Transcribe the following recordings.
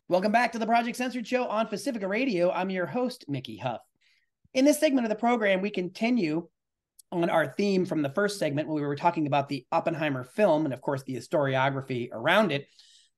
Welcome back to the Project Censored Show on Pacifica Radio. I'm your host, Mickey Huff. In this segment of the program, we continue on our theme from the first segment when we were talking about the Oppenheimer film and, of course, the historiography around it.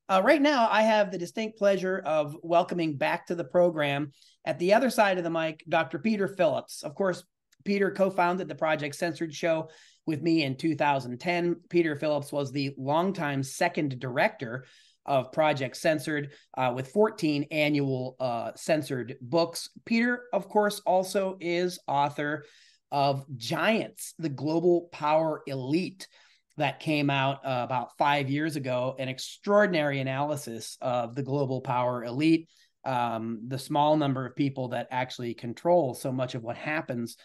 Right now, I have the distinct pleasure of welcoming back to the program at the other side of the mic, Dr. Peter Phillips. Of course, Peter co-founded the Project Censored Show with me in 2010. Peter Phillips was the longtime second director of Project Censored with 14 annual censored books. Peter, of course, also is author of Giants, the Global Power Elite, that came out about 5 years ago, an extraordinary analysis of the global power elite, the small number of people that actually control so much of what happens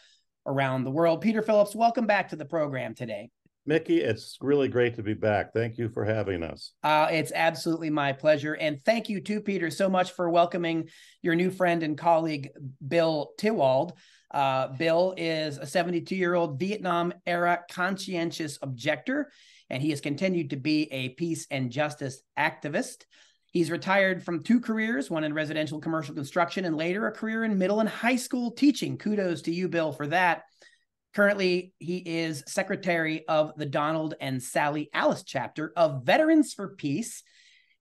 around the world. Peter Phillips, welcome back to the program today. Mickey, it's really great to be back. Thank you for having us. It's absolutely my pleasure. And thank you too, Peter, so much for welcoming your new friend and colleague, Bill Tiwald. Bill is a 72-year-old Vietnam-era conscientious objector, and he has continued to be a peace and justice activist. He's retired from 2 careers, one in residential commercial construction and later a career in middle and high school teaching. Kudos to you, Bill, for that. Currently, he is secretary of the Donald and Sally Alice chapter of Veterans for Peace.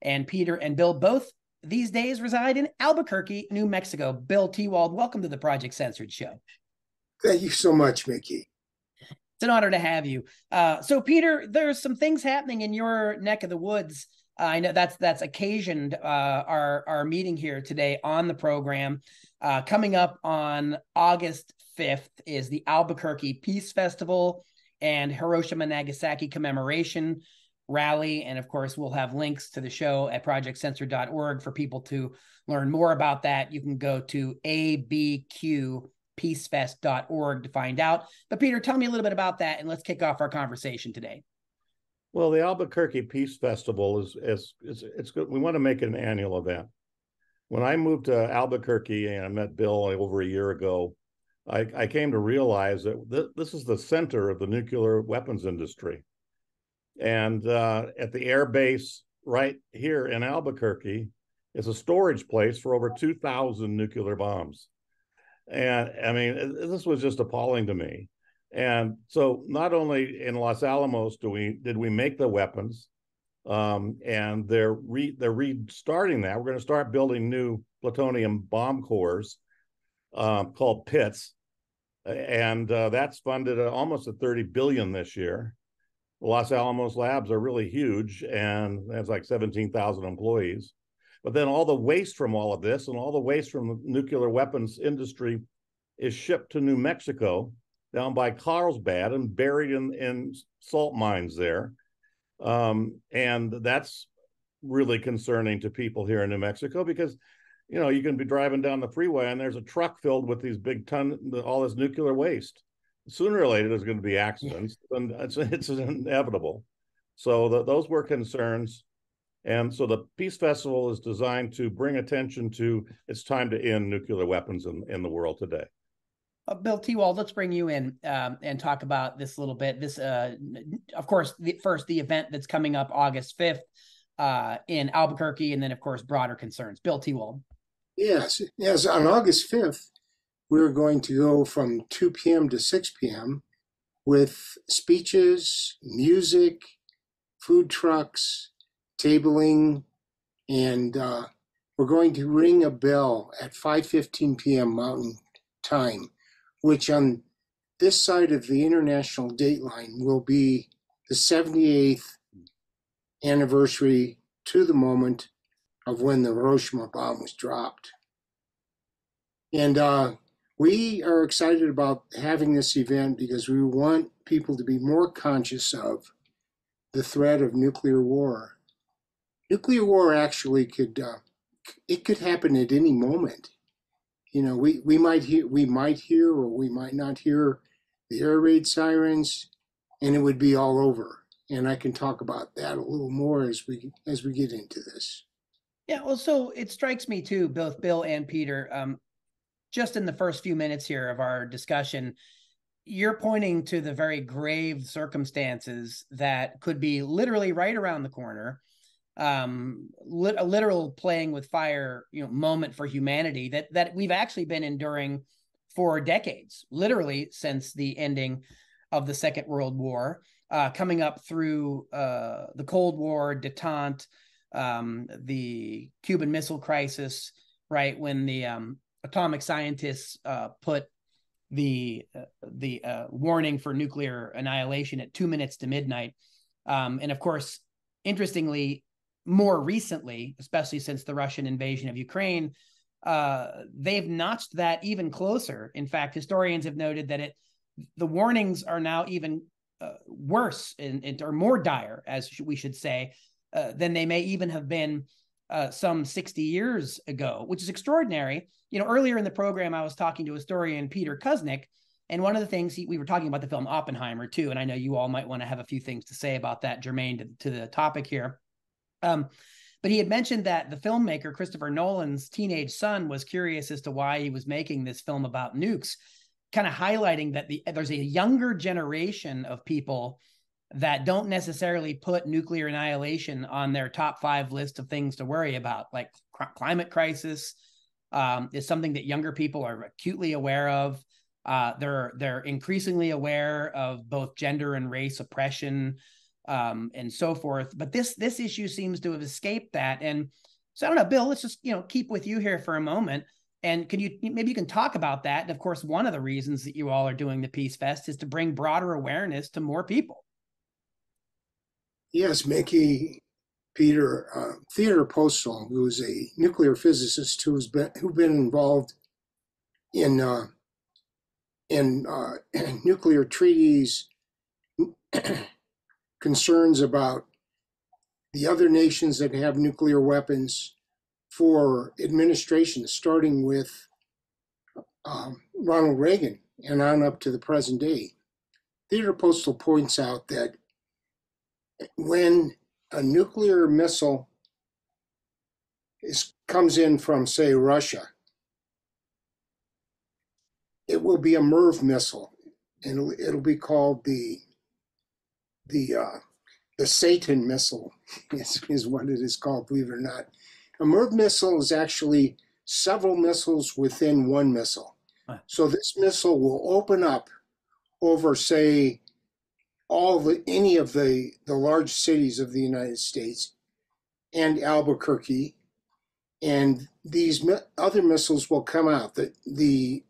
And Peter and Bill both these days reside in Albuquerque, New Mexico. Bill Tiwald, welcome to the Project Censored Show. Thank you so much, Mickey. It's an honor to have you. So, Peter, there's some things happening in your neck of the woods. I know that's occasioned our meeting here today on the program. Coming up on August 5th is the Albuquerque Peace Festival and Hiroshima Nagasaki commemoration rally. And of course, we'll have links to the show at projectcensored.org for people to learn more about that. You can go to abqpeacefest.org to find out. But Peter, tell me a little bit about that and let's kick off our conversation today. Well, the Albuquerque Peace Festival it's good. We want to make it an annual event. When I moved to Albuquerque and I met Bill over a year ago, I came to realize that this is the center of the nuclear weapons industry. And at the air base right here in Albuquerque is a storage place for over 2,000 nuclear bombs. And I mean, this was just appalling to me. And so not only in Los Alamos did we make the weapons, and they're restarting that. We're going to start building new plutonium bomb cores called pits. And that's funded almost at $30 billion this year. The Los Alamos labs are really huge, and there's like 17,000 employees. But then all the waste from all of this and all the waste from the nuclear weapons industry is shipped to New Mexico down by Carlsbad and buried in salt mines there. And that's really concerning to people here in New Mexico because, you know, you can be driving down the freeway and there's a truck filled with these all this nuclear waste. Sooner or later, there's going to be accidents, and it's inevitable. So those were concerns. And so the Peace Festival is designed to bring attention to it's time to end nuclear weapons in the world today. Bill Tiwald, let's bring you in and talk about this a little bit. This, of course, the event that's coming up August 5th in Albuquerque, and then, of course, broader concerns. Bill Tiwald. Yes, on August 5th, we're going to go from 2 p.m. to 6 p.m. with speeches, music, food trucks, tabling, and we're going to ring a bell at 5:15 p.m. Mountain Time, which on this side of the international dateline will be the 78th anniversary to the moment of when the Hiroshima bomb was dropped. And we are excited about having this event because we want people to be more conscious of the threat of nuclear war. Nuclear war actually could happen at any moment. You know, we might hear or we might not hear the air raid sirens, and it would be all over. And I can talk about that a little more as we get into this. Yeah, well, so it strikes me too, both Bill and Peter, just in the first few minutes here of our discussion, you're pointing to the very grave circumstances that could be literally right around the corner. a literal playing with fire, moment for humanity that we've actually been enduring for decades, literally since the ending of the Second World War, coming up through the Cold War, detente, the Cuban Missile Crisis, right, when the atomic scientists put the warning for nuclear annihilation at 2 minutes to midnight. And of course, interestingly, more recently, especially since the Russian invasion of Ukraine, they've notched that even closer. In fact, historians have noted that the warnings are now even worse or more dire, as we should say, than they may even have been some 60 years ago, which is extraordinary. Earlier in the program, I was talking to historian Peter Kuznick, and one of the things we were talking about the film Oppenheimer too, and I know you all might want to have a few things to say about that germane to the topic here. But he had mentioned that the filmmaker Christopher Nolan's teenage son was curious as to why he was making this film about nukes, kind of highlighting that there's a younger generation of people that don't necessarily put nuclear annihilation on their top 5 list of things to worry about, like climate crisis is something that younger people are acutely aware of. They're increasingly aware of both gender and race oppression, and so forth. But this issue seems to have escaped that. And so I don't know, Bill, let's just, keep with you here for a moment. And maybe you can talk about that. And of course, one of the reasons that you all are doing the Peace Fest is to bring broader awareness to more people. Yes, Mickey, Peter, Theodore Postol, who is a nuclear physicist who's been involved in nuclear treaties, concerns about the other nations that have nuclear weapons for administrations, starting with Ronald Reagan and on up to the present day. Theodore Postol points out that when a nuclear missile comes in from, say, Russia, it will be a MIRV missile, and it'll be called the Satan missile, is what it is called, believe it or not. A MIRV missile is actually several missiles within one missile. So this missile will open up over, say, any of the large cities of the United States and Albuquerque, and these other missiles will come out. The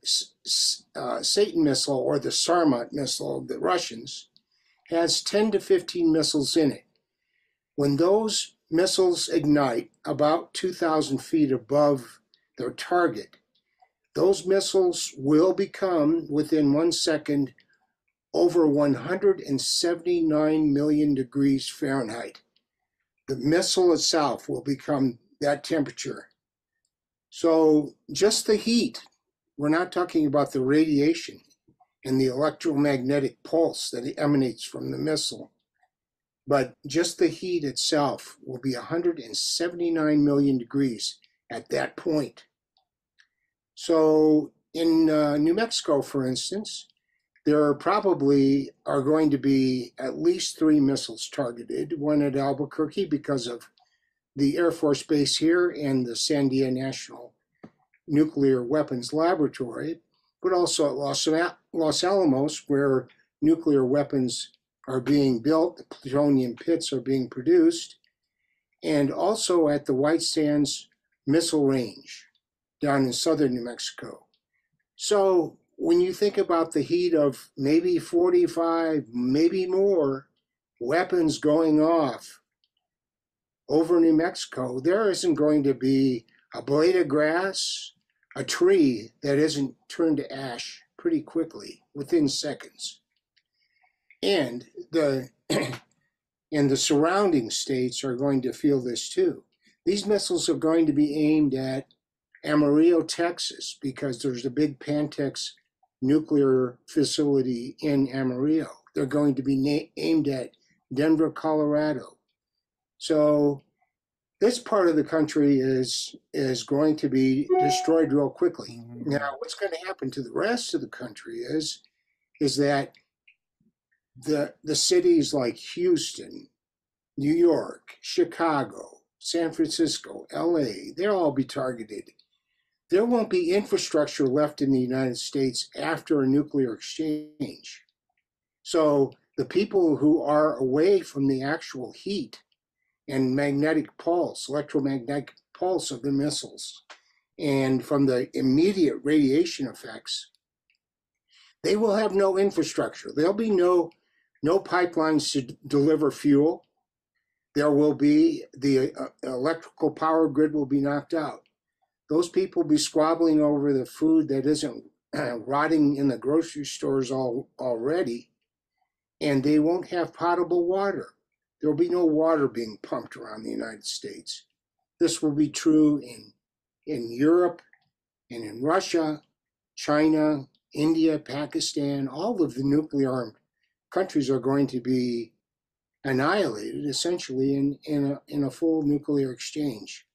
Satan missile, or the Sarmat missile of the Russians, has 10 to 15 missiles in it. When those missiles ignite about 2,000 feet above their target, those missiles will become, within 1 second, over 179 million degrees Fahrenheit. The missile itself will become that temperature. So just the heat, we're not talking about the radiation and the electromagnetic pulse that emanates from the missile, but just the heat itself will be 179 million degrees at that point. So in New Mexico, for instance, there probably are going to be at least 3 missiles targeted, one at Albuquerque because of the Air Force Base here and the Sandia National Nuclear Weapons Laboratory, but also at Los Alamos, where nuclear weapons are being built, the plutonium pits are being produced, and also at the White Sands Missile Range down in southern New Mexico. So when you think about the heat of maybe 45, maybe more weapons going off over New Mexico, there isn't going to be a blade of grass, a tree that isn't turned to ash pretty quickly, within seconds. And the surrounding states are going to feel this too. These missiles are going to be aimed at Amarillo, Texas, because there's a big Pantex nuclear facility in Amarillo. They're going to be aimed at Denver, Colorado. So this part of the country is going to be destroyed real quickly. Now, what's going to happen to the rest of the country is that the cities like Houston, New York, Chicago, San Francisco, LA, they'll all be targeted. There won't be infrastructure left in the United States after a nuclear exchange. So the people who are away from the actual heat and magnetic pulse, electromagnetic pulse of the missiles, and from the immediate radiation effects, they will have no infrastructure. There'll be no pipelines to deliver fuel. There will be the electrical power grid will be knocked out. Those people will be squabbling over the food that isn't rotting in the grocery stores already, and they won't have potable water. There will be no water being pumped around the United States. This will be true in Europe and in Russia, China, India, Pakistan. All of the nuclear armed countries are going to be annihilated essentially in a full nuclear exchange.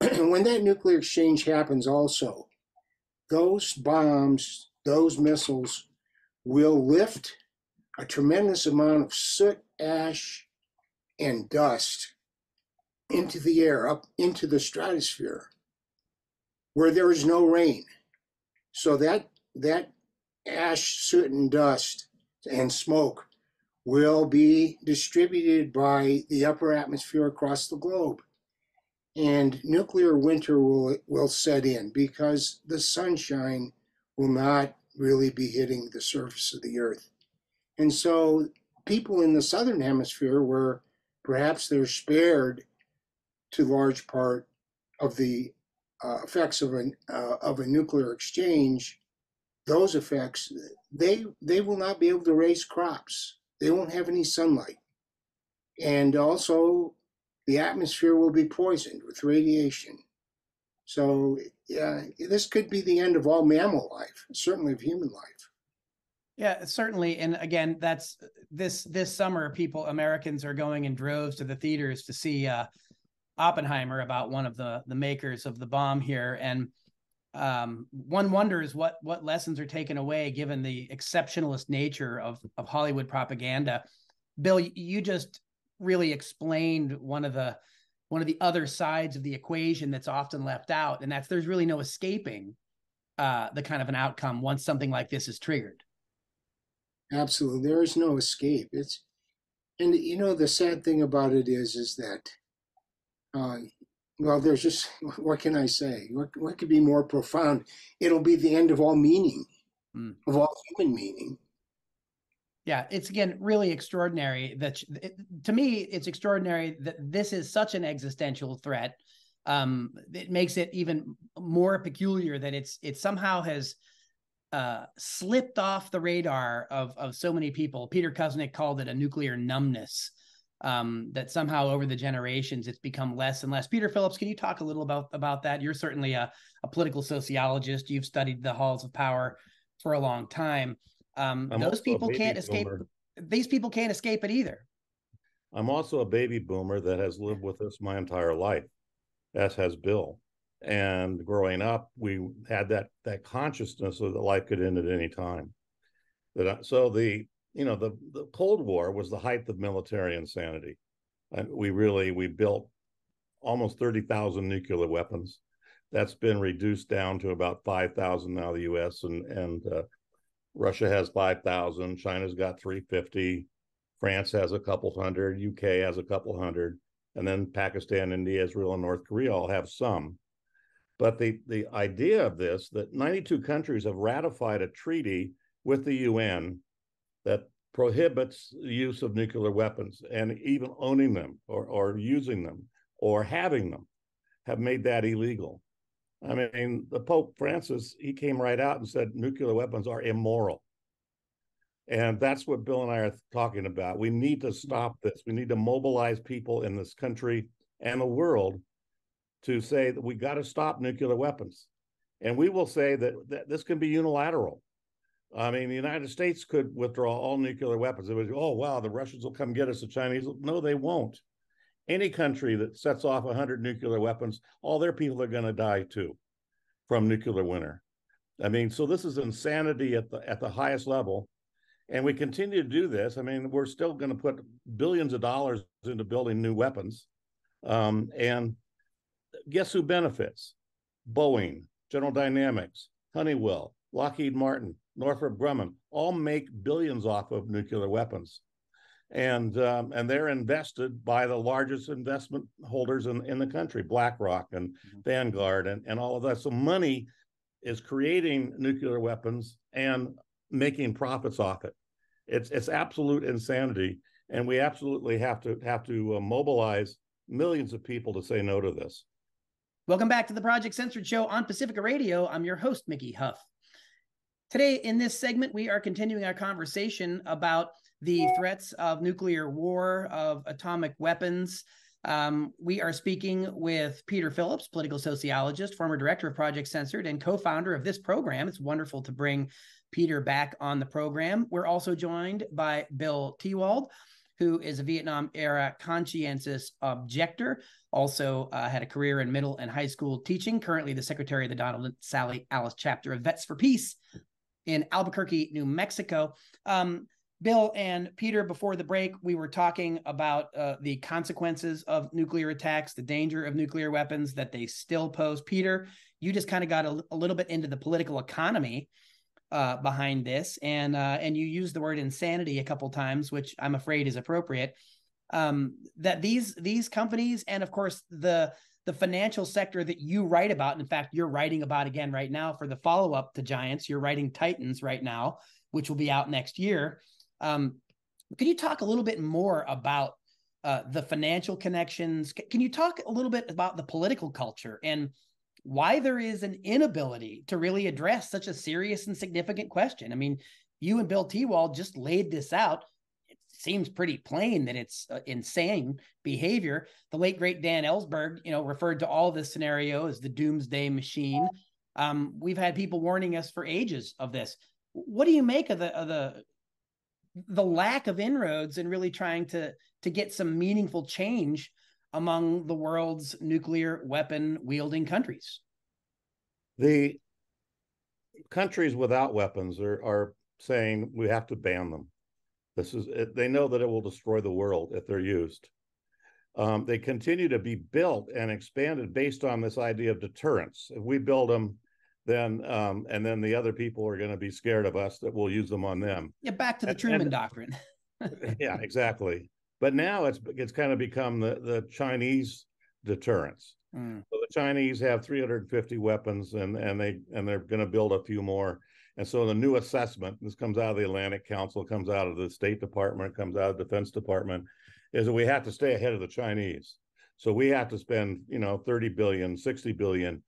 When that nuclear exchange happens also, those bombs, those missiles will lift a tremendous amount of soot, ash, and dust into the air, up into the stratosphere, where there is no rain. So that ash, soot, and dust and smoke will be distributed by the upper atmosphere across the globe. And nuclear winter will set in because the sunshine will not really be hitting the surface of the earth. And so people in the southern hemisphere, where perhaps they're spared to large part of the effects of a nuclear exchange, those effects, they will not be able to raise crops. They won't have any sunlight. And also, the atmosphere will be poisoned with radiation. So this could be the end of all mammal life, certainly of human life. Yeah, certainly. And again, that's this summer, Americans are going in droves to the theaters to see Oppenheimer, about one of the makers of the bomb here. And one wonders what lessons are taken away given the exceptionalist nature of Hollywood propaganda. Bill, you just really explained one of the other sides of the equation that's often left out, and that's there's really no escaping the kind of an outcome once something like this is triggered. Absolutely, there is no escape. And the sad thing about it is that well, there's just, what can I say? What could be more profound? It'll be the end of all meaning, of all human meaning. Yeah, it's again really extraordinary that to me it's extraordinary that this is such an existential threat. It makes it even more peculiar that it somehow has slipped off the radar of so many people. Peter Kuznick called it a nuclear numbness. That somehow over the generations it's become less and less. Peter Phillips, can you talk a little about that? You're certainly a political sociologist. You've studied the halls of power for a long time. Those people can't escape. These people can't escape it either. I'm also a baby boomer that has lived with this my entire life, as has Bill. And growing up, we had that consciousness of that life could end at any time. So the Cold War was the height of military insanity. And we built almost 30,000 nuclear weapons. That's been reduced down to about 5,000 now, the U.S. and Russia has 5,000. China's got 350. France has a couple hundred. UK has a couple hundred. And then Pakistan, India, Israel, and North Korea all have some. But the idea of this, that 92 countries have ratified a treaty with the UN that prohibits the use of nuclear weapons, and even owning them or using them or having them, have made that illegal. I mean, the Pope Francis, he came right out and said nuclear weapons are immoral. And that's what Bill and I are talking about. We need to stop this. We need to mobilize people in this country and the world to say that we got to stop nuclear weapons. And we will say that this can be unilateral. I mean, the United States could withdraw all nuclear weapons. It was, oh, wow, the Russians will come get us, the Chinese. No, they won't. Any country that sets off 100 nuclear weapons, all their people are going to die too from nuclear winter. I mean, so this is insanity at the highest level. And we continue to do this. I mean, we're still going to put billions of dollars into building new weapons. And guess who benefits? Boeing, General Dynamics, Honeywell, Lockheed Martin, Northrop Grumman, all make billions off of nuclear weapons. And they're invested by the largest investment holders in the country, BlackRock and Vanguard and all of that. So money is creating nuclear weapons and making profits off it. It's absolute insanity, and we absolutely have to mobilize millions of people to say no to this. Welcome back to the Project Censored Show on Pacifica Radio. I'm your host, Mickey Huff. Today, in this segment, we are continuing our conversation about the threats of nuclear war, of atomic weapons. We are speaking with Peter Phillips, political sociologist, former director of Project Censored, and co-founder of this program. It's wonderful to bring Peter back on the program. We're also joined by Bill Tiwald, who is a Vietnam-era conscientious objector, also had a career in middle and high school teaching, currently the secretary of the Donald and Sally Alice chapter of Vets for Peace in Albuquerque, New Mexico. Bill and Peter, before the break, we were talking about the consequences of nuclear attacks, the danger of nuclear weapons that they still pose. Peter, you just kind of got a little bit into the political economy behind this, and you used the word insanity a couple times, which I'm afraid is appropriate. That these companies, and of course the financial sector that you write about, and in fact you're writing about again right now for the follow-up to Giants, you're writing Titans right now, which will be out next year. Could you talk a little bit more about the financial connections? Can you talk a little bit about the political culture and why there is an inability to really address such a serious and significant question? I mean, you and Bill Tiwald just laid this out. It seems pretty plain that it's insane behavior. The late, great Dan Ellsberg, referred to all this scenario as the doomsday machine. We've had people warning us for ages of this. What do you make of the lack of inroads in really trying to get some meaningful change among the world's nuclear weapon wielding countries? The countries without weapons are saying we have to ban them. They know that it will destroy the world if they're used. They continue to be built and expanded based on this idea of deterrence. If we build them, then and then the other people are going to be scared of us that we'll use them on them. Yeah, back to the Truman Doctrine. Yeah, exactly. But now it's kind of become the Chinese deterrence. So the Chinese have 350 weapons, and they're going to build a few more. And so the new assessment, this comes out of the Atlantic Council, comes out of the State Department, comes out of the Defense Department, is that we have to stay ahead of the Chinese. So we have to spend 30 billion, 60 billion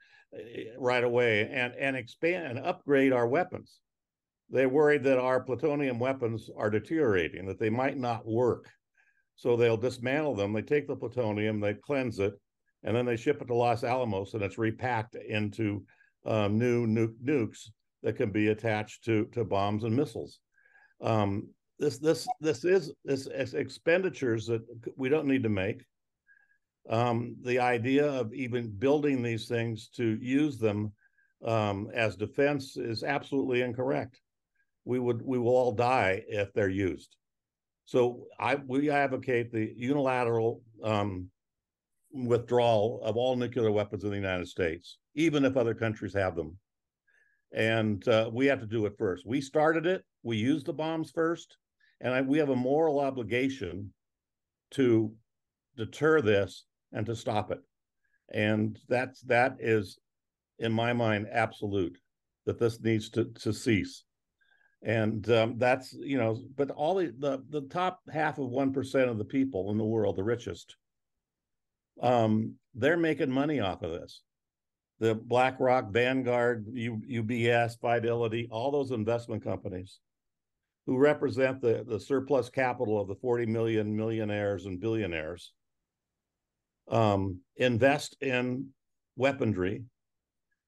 right away and expand and upgrade our weapons. They're worried that our plutonium weapons are deteriorating, that they might not work. So they'll dismantle them. They take the plutonium, they cleanse it, and then they ship it to Los Alamos, and it's repacked into new nukes that can be attached to bombs and missiles. This is expenditures that we don't need to make. The idea of even building these things to use them as defense is absolutely incorrect. We will all die if they're used. So we advocate the unilateral withdrawal of all nuclear weapons in the United States, even if other countries have them. And we have to do it first. We started it. We used the bombs first. And we have a moral obligation to deter this and to stop it. And that is, in my mind, absolute, that this needs to cease. And that's, but all the top half of 1% of the people in the world, the richest, they're making money off of this. The BlackRock, Vanguard, UBS, Fidelity, all those investment companies who represent the surplus capital of the 40 million millionaires and billionaires, invest in weaponry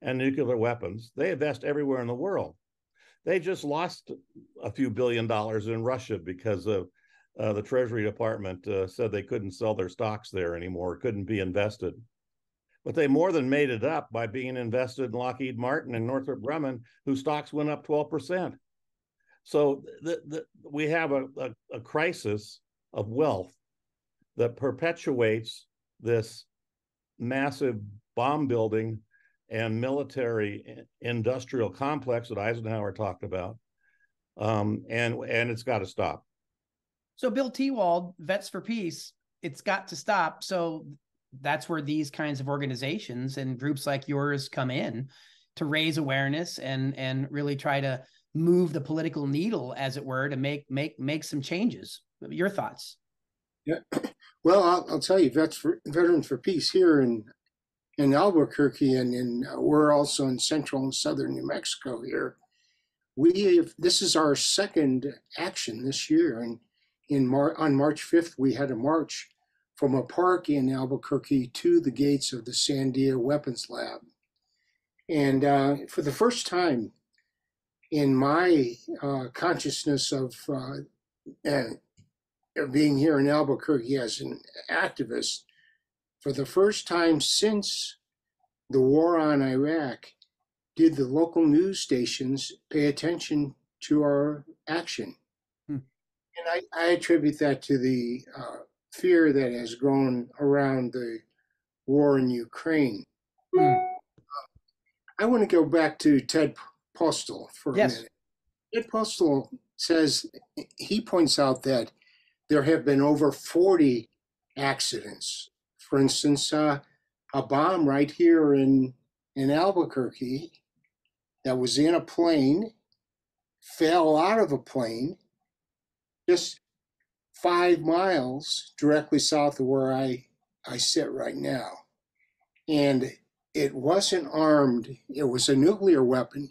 and nuclear weapons. They invest everywhere in the world. They just lost a few $1 billion in Russia because of the Treasury Department said they couldn't sell their stocks there anymore, couldn't be invested. But they more than made it up by being invested in Lockheed Martin and Northrop Grumman, whose stocks went up 12%. So we have a crisis of wealth that perpetuates this massive bomb building and military industrial complex that Eisenhower talked about. And it's got to stop. So Bill Tiwald, Vets for Peace, it's got to stop. So that's where these kinds of organizations and groups like yours come in to raise awareness and really try to move the political needle, as it were, to make some changes. Your thoughts? Yeah. Well, I'll tell you, Veterans for Peace here in Albuquerque, and we're also in central and southern New Mexico here. This is our second action this year, and on March 5th we had a march from a park in Albuquerque to the gates of the Sandia Weapons Lab, and for the first time in my consciousness of being here in Albuquerque as an activist, for the first time since the war on Iraq, did the local news stations pay attention to our action. And I attribute that to the fear that has grown around the war in Ukraine. I want to go back to Ted Postel for a minute. Ted Postel says, he points out that there have been over 40 accidents. For instance, a bomb right here in Albuquerque that was in a plane, fell out of a plane just 5 miles directly south of where I sit right now. And it wasn't armed. It was a nuclear weapon.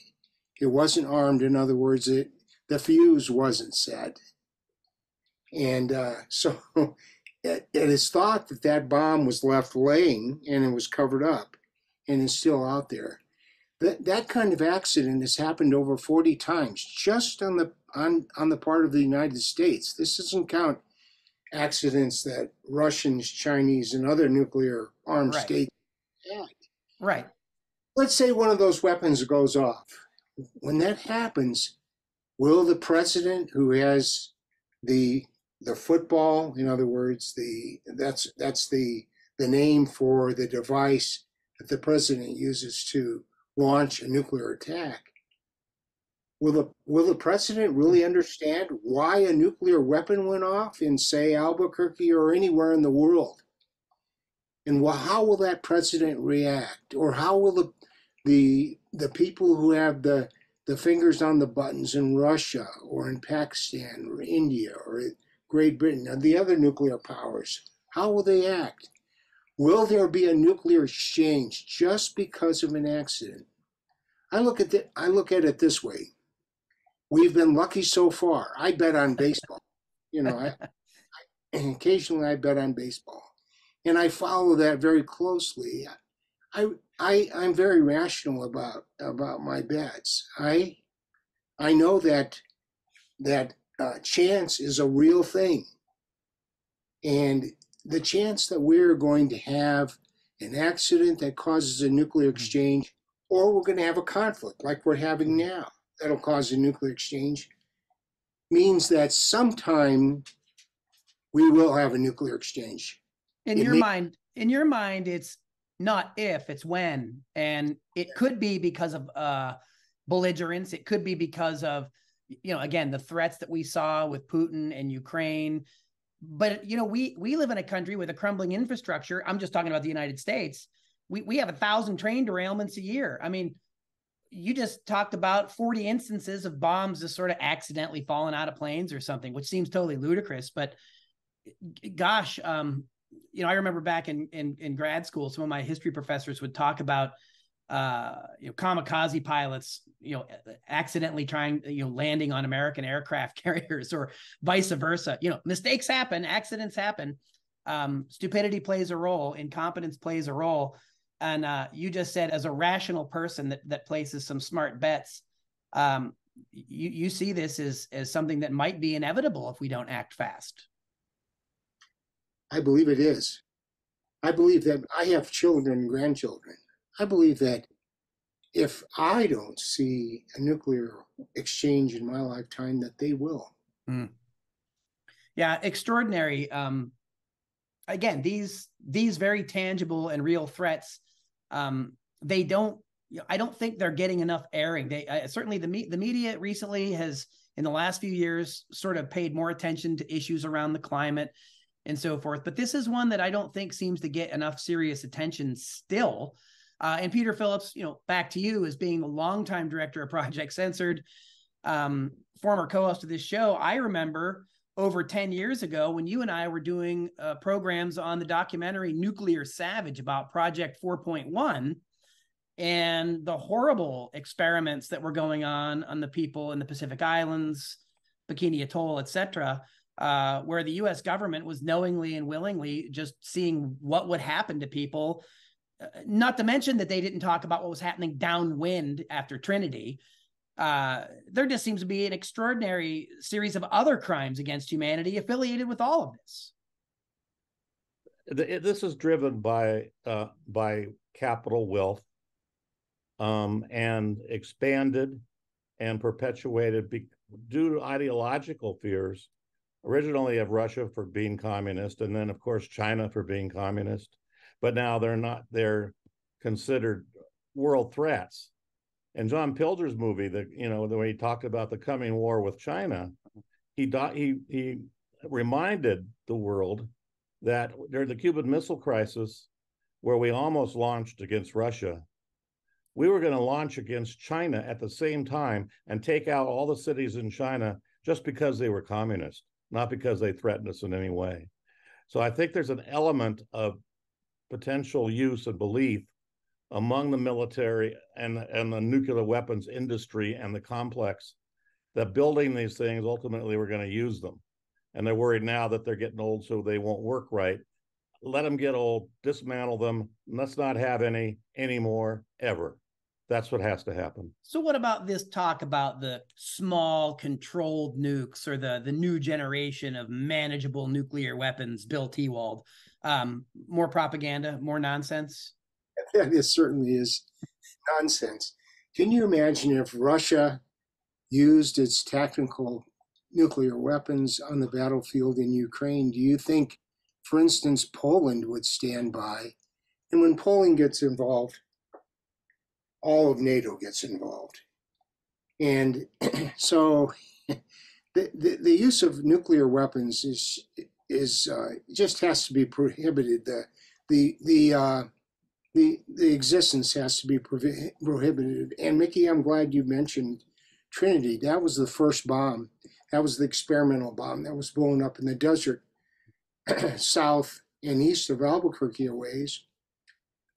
It wasn't armed. In other words, the fuse wasn't set. And so it is thought that that bomb was left laying and it was covered up and is still out there. That kind of accident has happened over 40 times just on the part of the United States. This doesn't count accidents that Russians, Chinese, and other nuclear armed states had. Right. Let's say one of those weapons goes off. When that happens, will the president, who has the football, in other words, that's the name for the device that the president uses to launch a nuclear attack, will the president really understand why a nuclear weapon went off in, say, Albuquerque or anywhere in the world? And how will that president react? Or how will the people who have the fingers on the buttons in Russia or in Pakistan or India or Great Britain or the other nuclear powers, how will they act? Will there be a nuclear exchange just because of an accident? I look at it this way. We've been lucky so far. I bet on baseball. And occasionally I bet on baseball. And I follow that very closely. I'm very rational about my bets. I know that chance is a real thing. And the chance that we're going to have an accident that causes a nuclear exchange, or we're going to have a conflict like we're having now that'll cause a nuclear exchange, means that sometime we will have a nuclear exchange. In your mind, it's not if, it's when. And it could be because of belligerence. It could be because of, again, the threats that we saw with Putin and Ukraine. But, we live in a country with a crumbling infrastructure. I'm just talking about the United States. We have 1,000 train derailments a year. I mean, you just talked about 40 instances of bombs just sort of accidentally falling out of planes or something, which seems totally ludicrous. But gosh, I remember back in grad school, some of my history professors would talk about kamikaze pilots, accidentally trying, landing on American aircraft carriers or vice versa. Mistakes happen, accidents happen. Stupidity plays a role, incompetence plays a role. And you just said, as a rational person that places some smart bets, you see this as something that might be inevitable if we don't act fast. I believe it is. I believe that I have children and grandchildren. I believe that if I don't see a nuclear exchange in my lifetime, that they will. Yeah, extraordinary. again, these very tangible and real threats, they don't, I don't think they're getting enough airing. Certainly the media recently has, in the last few years, sort of paid more attention to issues around the climate and so forth. But this is one that I don't think seems to get enough serious attention still. And Peter Phillips, back to you as being the longtime director of Project Censored, former co-host of this show. I remember over 10 years ago when you and I were doing programs on the documentary Nuclear Savage about Project 4.1 and the horrible experiments that were going on the people in the Pacific Islands, Bikini Atoll, etc., where the U.S. government was knowingly and willingly just seeing what would happen to people. Not to mention that they didn't talk about what was happening downwind after Trinity. There just seems to be an extraordinary series of other crimes against humanity affiliated with all of this. This is driven by capital wealth, and expanded and perpetuated due to ideological fears, originally of Russia for being communist, and then of course China for being communist. But now they're considered world threats. And John Pilger's movie, the way he talked about the coming war with China, he reminded the world that during the Cuban Missile Crisis, where we almost launched against Russia, we were going to launch against China at the same time and take out all the cities in China just because they were communist, not because they threatened us in any way. So I think there's an element of potential use and belief among the military and the nuclear weapons industry and the complex that building these things, ultimately we're going to use them. And they're worried now that they're getting old so they won't work right. Let them get old, dismantle them. Let's not have any anymore ever. That's what has to happen. So what about this talk about the small controlled nukes or the new generation of manageable nuclear weapons, Bill Tiwald? More propaganda, more nonsense? That certainly is nonsense. Can you imagine if Russia used its tactical nuclear weapons on the battlefield in Ukraine? Do you think, for instance, Poland would stand by? And when Poland gets involved, all of NATO gets involved. And so the use of nuclear weapons is just has to be prohibited. The existence has to be prohibited. And Mickey, I'm glad you mentioned Trinity. That was the first bomb. That was the experimental bomb that was blown up in the desert south and east of Albuquerque a ways.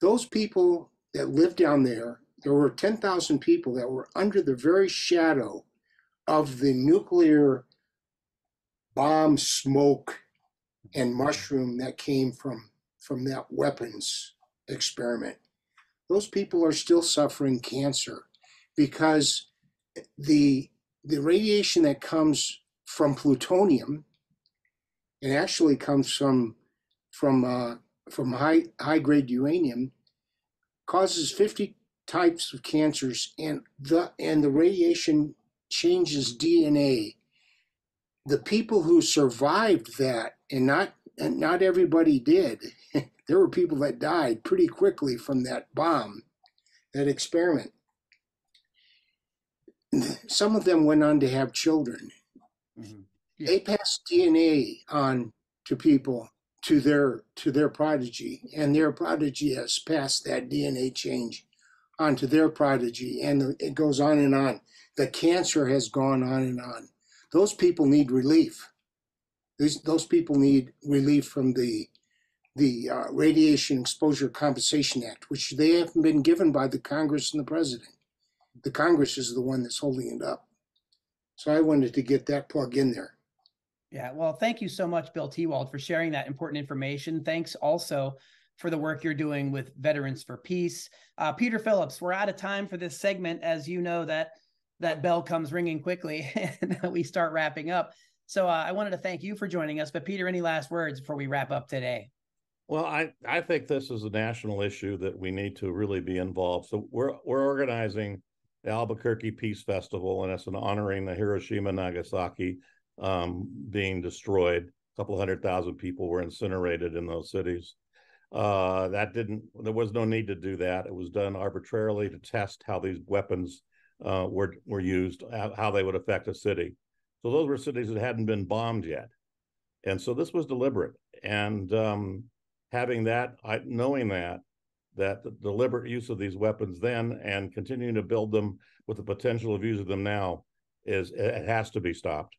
Those people that lived down there were 10,000 people that were under the very shadow of the nuclear bomb smoke and mushroom that came from that weapons experiment. Those people are still suffering cancer because the radiation that comes from plutonium, it actually comes from high grade uranium, causes 50 types of cancers, and the radiation changes DNA. The people who survived that, and not everybody did. There were people that died pretty quickly from that bomb, that experiment. Some of them went on to have children. Mm-hmm. Yeah. They passed DNA on to people, to their prodigy, and their prodigy has passed that DNA change onto their prodigy, and it goes on and on. The cancer has gone on and on. Those people need relief. Those people need relief from the Radiation Exposure Compensation Act, which they haven't been given by the Congress and the President. The Congress is the one that's holding it up. So I wanted to get that plug in there. Yeah, well, thank you so much, Bill Tiwald, for sharing that important information. Thanks also for the work you're doing with Veterans for Peace. Peter Phillips, we're out of time for this segment. As you know, that bell comes ringing quickly and we start wrapping up. So I wanted to thank you for joining us. But Peter, any last words before we wrap up today? Well, I think this is a national issue that we need to really be involved. So we're organizing the Albuquerque Peace Festival, and it's an honoring the Hiroshima, Nagasaki being destroyed. It's couple 100,000 people were incinerated in those cities. There was no need to do that. It was done arbitrarily to test how these weapons were used, how they would affect a city. So those were cities that hadn't been bombed yet. And so this was deliberate. And knowing that the deliberate use of these weapons then and continuing to build them with the potential of using them now, it has to be stopped.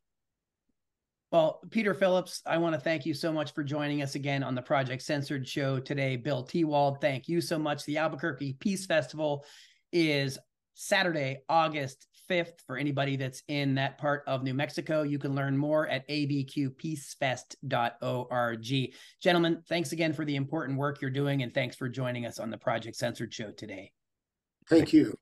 Well, Peter Phillips, I want to thank you so much for joining us again on the Project Censored show today. Bill Tiwald, thank you so much. The Albuquerque Peace Festival is Saturday, August 5th. For anybody that's in that part of New Mexico, you can learn more at abqpeacefest.org. Gentlemen, thanks again for the important work you're doing, and thanks for joining us on the Project Censored show today. Thank you.